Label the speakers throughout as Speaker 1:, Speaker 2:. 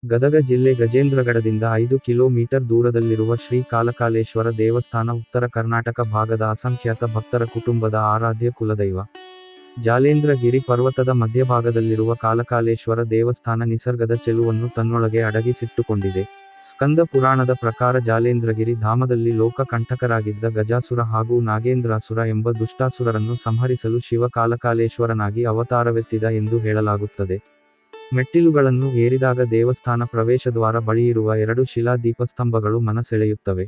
Speaker 1: ಗದಗ ಜಿಲ್ಲೆ ಗಜೇಂದ್ರಗಡದಿಂದ 5 ಕಿಲೋಮೀಟರ್ ದೂರದಲ್ಲಿರುವ ಶ್ರೀ ಕಾಲಕಾಲೇಶ್ವರ ದೇವಸ್ಥಾನ ಉತ್ತರ ಕರ್ನಾಟಕ ಭಾಗದ ಅಸಂಖ್ಯಾತ ಭಕ್ತರ ಕುಟುಂಬದ ಆರಾಧ್ಯ ಕುಲದೈವ. ಜಾಲೇಂದ್ರಗಿರಿ ಪರ್ವತದ ಮಧ್ಯಭಾಗದಲ್ಲಿರುವ ಕಾಲಕಾಲೇಶ್ವರ ದೇವಸ್ಥಾನ ನಿಸರ್ಗದ ಚೆಲುವನ್ನು ತನ್ನೊಳಗೆ ಅಡಗಿಸಿಟ್ಟುಕೊಂಡಿದೆ. ಸ್ಕಂದ ಪುರಾಣದ ಪ್ರಕಾರ ಜಾಲೇಂದ್ರಗಿರಿ ಧಾಮದಲ್ಲಿ ಲೋಕ ಕಂಟಕರಾಗಿದ್ದ ಗಜಾಸುರ ಹಾಗೂ ನಾಗೇಂದ್ರಾಸುರ ಎಂಬ ದುಷ್ಟಾಸುರರನ್ನು ಸಂಹರಿಸಲು ಶಿವ ಕಾಲಕಾಲೇಶ್ವರನಾಗಿ ಅವತಾರವೆತ್ತಿದ ಎಂದು ಹೇಳಲಾಗುತ್ತದೆ. ಮೆಟ್ಟಿಲುಗಳನ್ನು ಏರಿದಾಗ ದೇವಸ್ಥಾನ ಪ್ರವೇಶದ್ವಾರ ಬಳಿಯಿರುವ 2 ಶಿಲಾ ದೀಪಸ್ತಂಭಗಳು ಮನಸೆಳೆಯುತ್ತವೆ.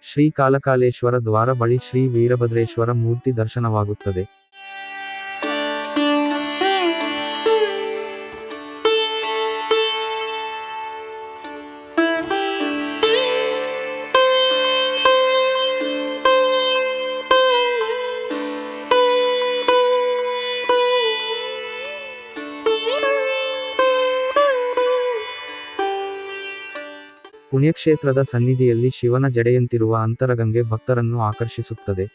Speaker 1: ಶ್ರೀ ಕಾಲಕಾಲೇಶ್ವರ ದ್ವಾರ ಬಳಿ ಶ್ರೀ ವೀರಭದ್ರೇಶ್ವರ ಮೂರ್ತಿ ದರ್ಶನವಾಗುತ್ತದೆ. ಪುಣ್ಯಕ್ಷೇತ್ರದ ಸನ್ನಿಧಿಯಲ್ಲಿ ಶಿವನ ಜಡೆಯಂತಿರುವ ಅಂತರಗಂಗೆ ಭಕ್ತರನ್ನು ಆಕರ್ಷಿಸುತ್ತದೆ.